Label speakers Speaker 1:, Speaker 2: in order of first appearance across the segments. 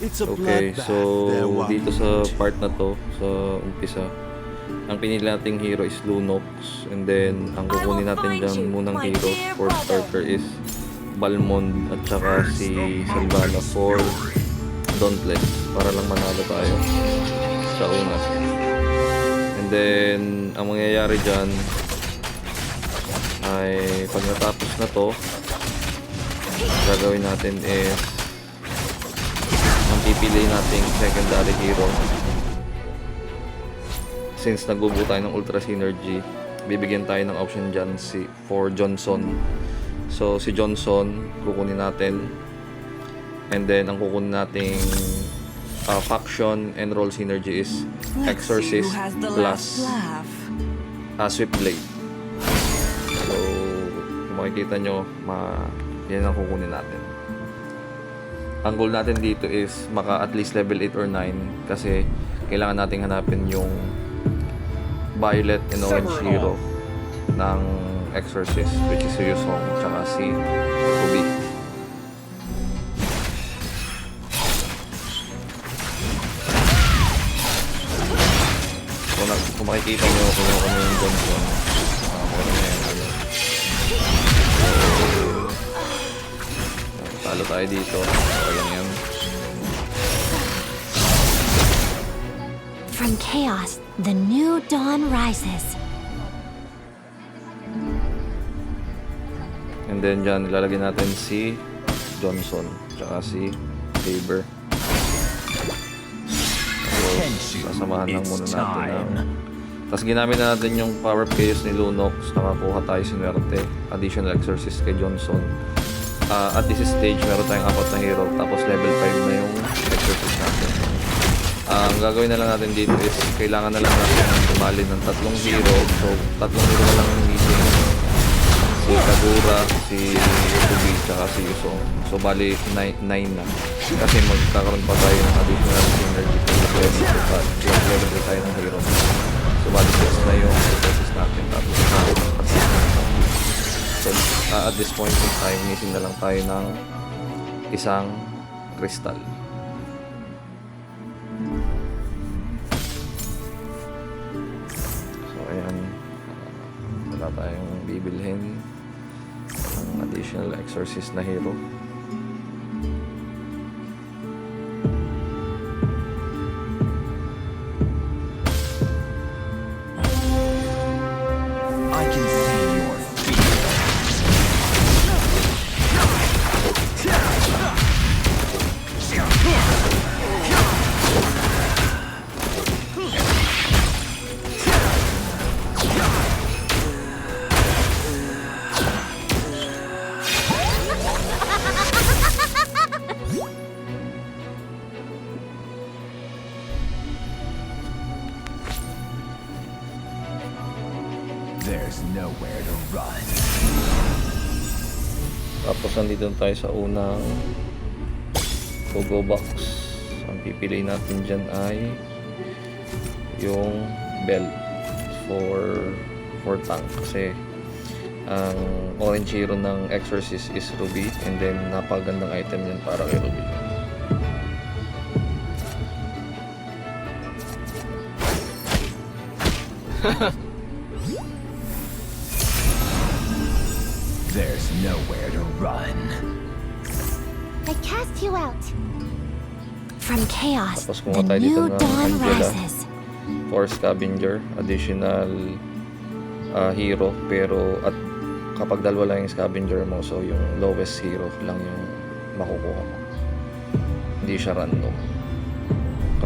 Speaker 1: Okay, so dito sa part na to, sa umpisa, ang pinili nating hero is Lunox, and then ang kukunin natin dyan munang hero for starter is Balmond at saka si Sylvana for Dauntless para lang manalo tayo sa una. And then ang mangyayari dyan ay pag natapos na to, gagawin natin is ang pipili nating secondary hero. Since nagbubuo tayo ng Ultra Synergy, bibigyan tayo ng option dyan for Johnson. So si Johnson kukunin natin, and then ang kukunin nating faction and role synergy is Exorcist plus Swift Blade. So kung makikita nyo, yan ang kukunin natin. Ang goal natin dito is maka at least level 8 or 9 kasi kailangan nating hanapin yung Violet and Orange hero ng Exorcist, which is si Yusong tsaka si Ruby. Kung makikita nyo kung ano yung Johnson, talo tayo dito. Ayan yan.
Speaker 2: From chaos, the new dawn rises.
Speaker 1: And then dyan, ilalagay natin si Johnson tsaka si Saber. So, sasamahan lang muna natin tapos ginamit na natin yung power of chaos ni Lunox. Nakakuha tayo sinwerte. Additional Exorcist kay Johnson. At this stage, meron tayong 4 na hero. Tapos level 5 na yung Exorcist natin. Ang gagawin na lang natin dito is kailangan na lang natin tumali ng 3 hero. So 3 hero na lang yung missing. Si Kagura, si Ruby, tsaka si Yusong. So bali 9 na. Kasi magkakaroon pa tayo ng additional synergy kung level na tayo ng hero. So bali 6 na yung Exorcist natin. Tapos so at this point in time, missing na lang tayo ng isang crystal. So ayan, wala tayong bibilhin ng additional Exorcist na hero.
Speaker 3: I can see your fear. There's nowhere to run.
Speaker 1: Tapos nandito tayo sa unang Pogo Box. Ang pipiliin natin dyan ay yung belt for tank kasi ang orange hero ng Exorcist is Ruby, and then napagandang item yan para kay Ruby.
Speaker 3: There's nowhere to run.
Speaker 2: I cast you out. From chaos,
Speaker 1: Tapos
Speaker 2: the
Speaker 1: kumuha tayo dito
Speaker 2: new
Speaker 1: ng
Speaker 2: dawn
Speaker 1: Angela
Speaker 2: rises.
Speaker 1: for Scavenger, additional hero, pero at kapag dalawa lang yung Scavenger mo, so yung lowest hero lang yung makukuha mo. Hindi siya random.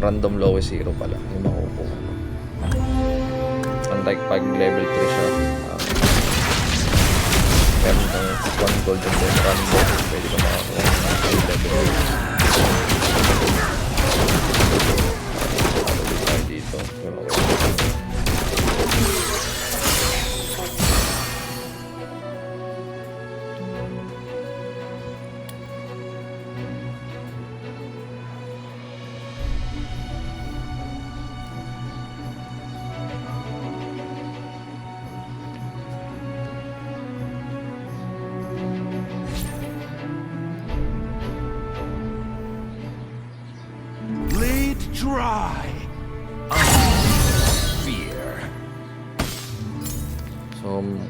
Speaker 1: Random lowest hero pala yung makukuha mo. Unlike pag level 3 siya, meron kang 1 gold and then random, pwede ka makakuha ng level 3 tayo dito, pero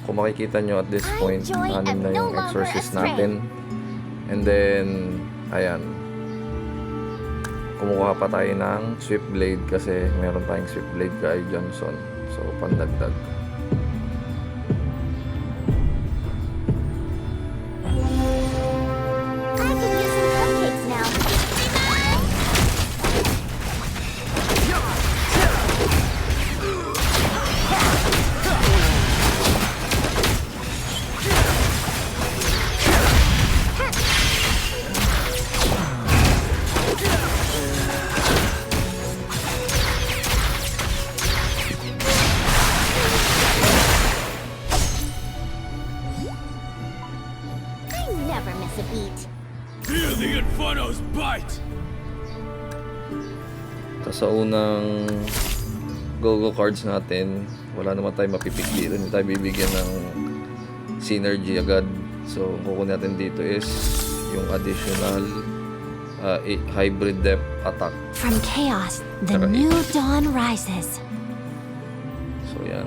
Speaker 1: kung makikita nyo at this point,
Speaker 2: joy
Speaker 1: 6
Speaker 2: am
Speaker 1: na
Speaker 2: no
Speaker 1: yung
Speaker 2: longer
Speaker 1: exorcist
Speaker 2: astray.
Speaker 1: natin. And then, ayan. Kumukuha pa tayo ng swift blade kasi meron tayong swift blade kay Johnson. So, pandagdag.
Speaker 2: I could use some cupcakes now. I never miss a beat.
Speaker 4: Feel the Inferno's bite!
Speaker 1: Tapos sa unang go-go cards natin, wala naman tayo mapipik dito. Hindi tayo bibigyan ng synergy agad. So, ang kukunin natin dito is yung additional hybrid depth attack.
Speaker 2: From chaos, the
Speaker 1: Saka
Speaker 2: new dawn rises.
Speaker 1: So, yan.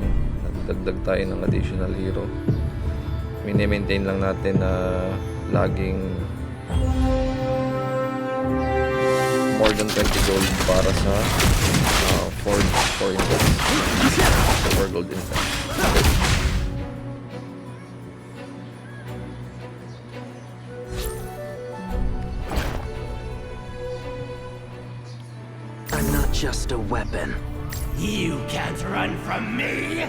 Speaker 1: Nagdagdag tayo ng additional hero. Mini-maintain lang natin na laging more than 20 gold para sa 4 instance. 4 gold instance.
Speaker 5: I'm not just a weapon.
Speaker 4: You can't run from me!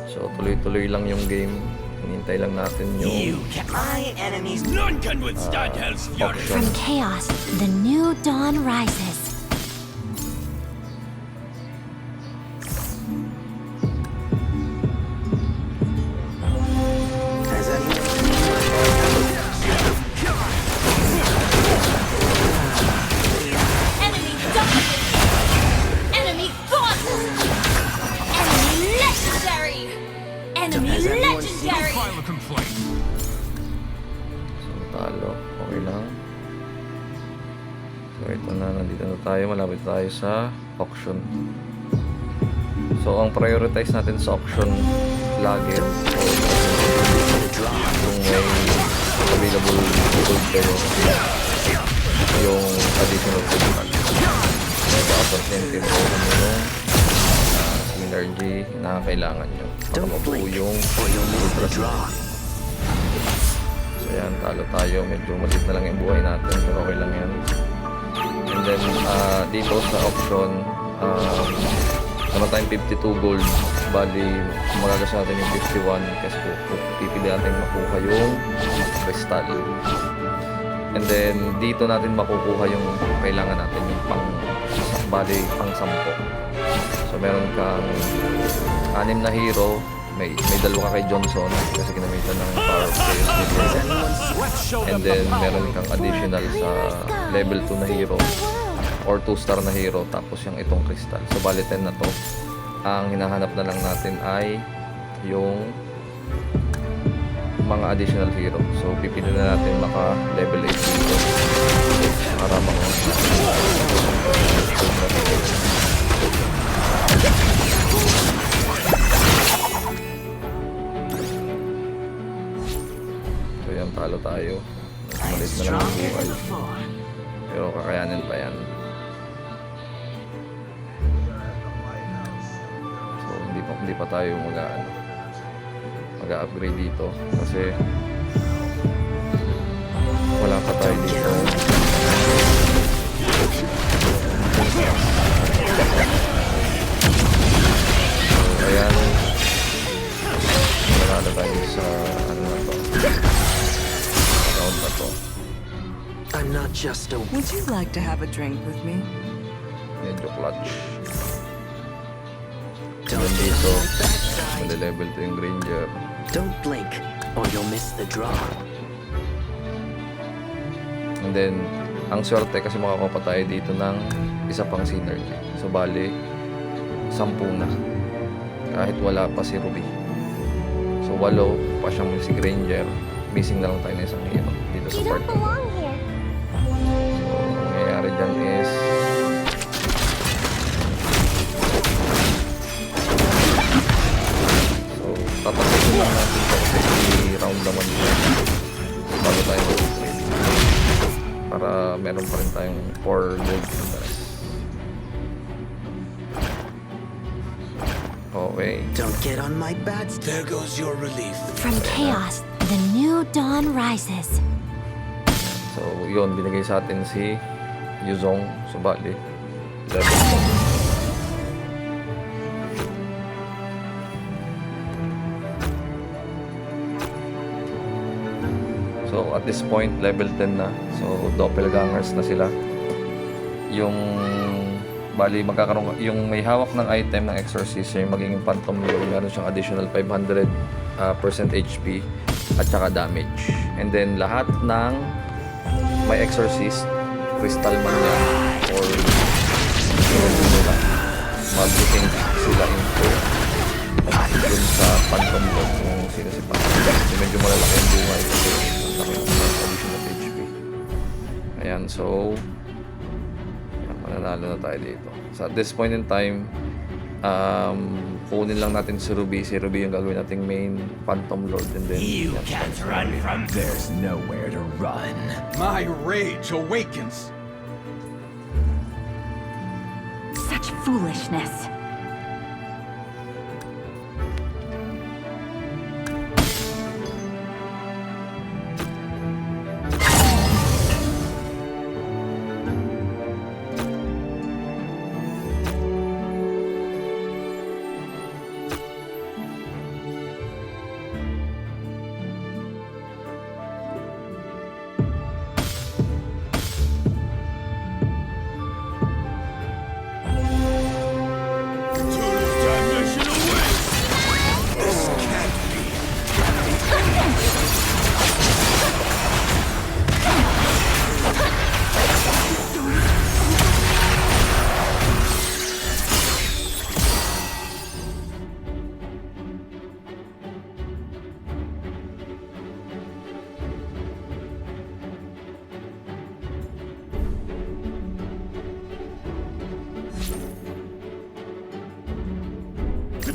Speaker 1: So, tuloy-tuloy lang yung game. Hinintay lang natin yung
Speaker 4: My enemies. None can withstand Hell's fury.
Speaker 2: From chaos, the new dawn rises.
Speaker 5: Has anyone
Speaker 6: Enemy double! Enemy gone! Enemy legendary! Enemy
Speaker 5: Has anyone seen
Speaker 6: legendary!
Speaker 4: File a complaint.
Speaker 1: So, talo. Okay lang. So, ito na. Nandito na tayo. Malapit tayo sa auction. So, ang prioritize natin sa auction lagi. So, kung may available gold kayo, yung additional physical. Opportunity mo yung synergy na kailangan nyo. Para
Speaker 5: Don't
Speaker 1: mabuo
Speaker 5: blink
Speaker 1: yung
Speaker 5: or you'll miss the draw.
Speaker 1: So yan, talo tayo. Medyo maliit na lang yung buhay natin. Pero okay lang yan. And then, dito sa option, naman tayong 52 gold. Bali, magagas natin yung 51 kasi pipili natin makuha yung crystal. And then, dito natin makukuha yung kailangan natin yung bali, pang 10. So, meron kang 6 na hero. May dalawa ka kay Johnson kasi ginamitan ng power of chaos. And then, meron kang additional sa level 2 na hero or 2-star na hero tapos yung itong crystal. So, bali 10 na to. Ang hinahanap na lang natin ay yung mga additional hero. So, pipili na natin maka level 8 dito para So, yan, talo tayo. Malit na lang ang buhay. Pero kakayanin pa yan. So, hindi pa tayo mag-upgrade dito kasi wala pa tayo dito. So, ayan. Wala na tayo sa ano na to. Round na to.
Speaker 5: I'm not just a
Speaker 7: Would you like to have a drink with me?
Speaker 1: Medyo clutch. And then dito, mali-level to yung Granger.
Speaker 5: Don't blink, or you'll miss the draw.
Speaker 1: And then, ang swerte kasi makakuha pa tayo dito ng isa pang synergy. So, bali, 10 na. Kahit wala pa si Ruby. So, 8 pa siyang si Granger. Missing na lang tayo ng isang hero dito sa
Speaker 2: You
Speaker 1: part.
Speaker 2: don't belong here.
Speaker 1: So, ang nangyayari dyan is so, tatapusin lang natin ito kasi round naman yun bago tayo mag-trade para meron pa rin tayong 4 gold interest. Okay.
Speaker 5: Don't get on my bad
Speaker 4: There goes your relief.
Speaker 2: From chaos, the new dawn rises.
Speaker 1: So, yun, binigay sa atin si Yuzong. So, bali, level 10. So, at this point, level 10 na. So, doppelgangers na sila. Yung, bali, magkakaroon, yung may hawak ng item ng Exorcist, yung magiging Phantom Lord, meron siyang additional 500% HP at saka damage. And then, lahat ng may Exorcist, Crystal man yan, or nila, mag-change sila into dun sa Phantom Lord kung sino si Phantom Lord. Kasi medyo malalaki yung buhay kasi additional HP. Ayan, so mananalo na tayo dito. So at this point in time, kunin lang natin si Ruby. Si Ruby yung gagawin nating main Phantom Lord, and then
Speaker 4: You can't run from
Speaker 3: There's nowhere to run.
Speaker 4: my rage awakens.
Speaker 6: Such foolishness.
Speaker 4: Damnation awaits. This can't be.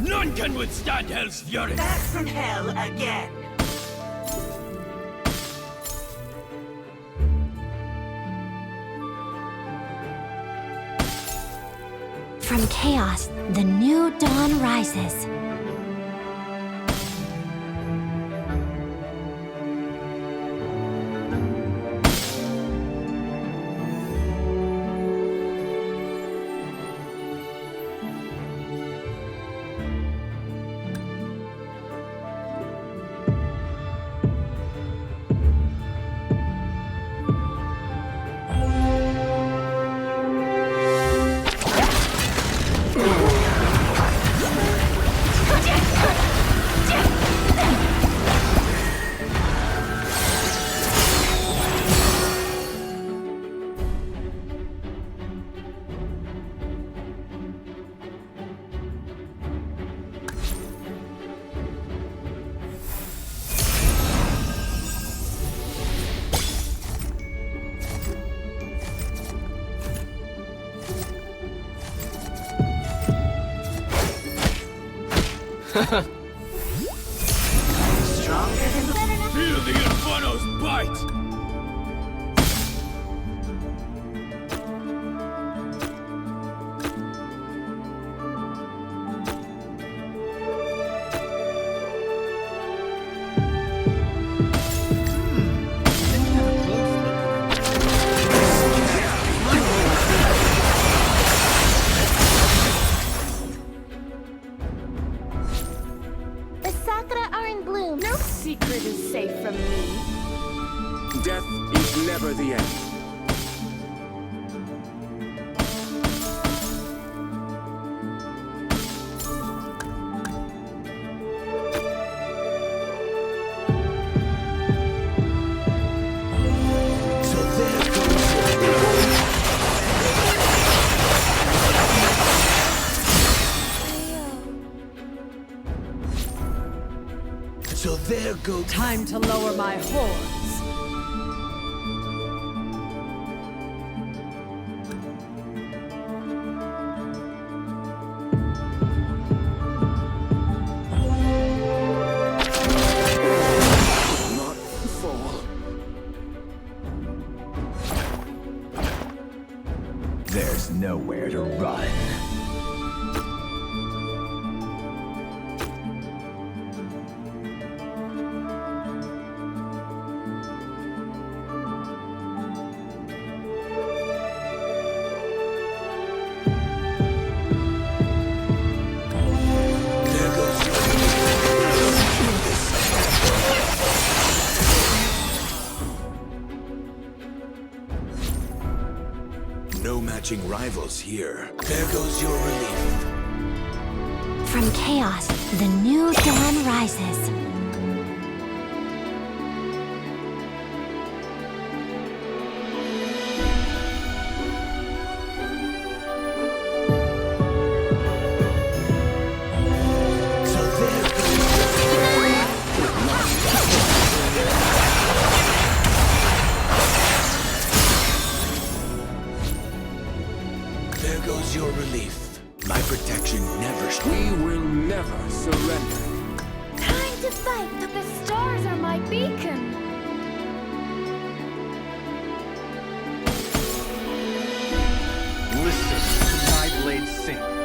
Speaker 4: None can withstand Hell's fury.
Speaker 5: Back from hell again.
Speaker 2: From chaos, the new dawn rises.
Speaker 4: Feel the Inferno's bite.
Speaker 2: The sakura are in bloom.
Speaker 6: No secret is safe from me.
Speaker 7: Death is never the end.
Speaker 4: So there goes.
Speaker 8: Time to lower my horns.
Speaker 7: Not fall.
Speaker 3: There's nowhere to run.
Speaker 4: There goes your. No matching rivals here. There goes your relief.
Speaker 2: From chaos, the new dawn rises.
Speaker 4: So there goes. There goes your relief. My protection never.
Speaker 7: We will never surrender.
Speaker 6: Time to fight, but the stars are my beacon.
Speaker 9: Listen to my blade sing.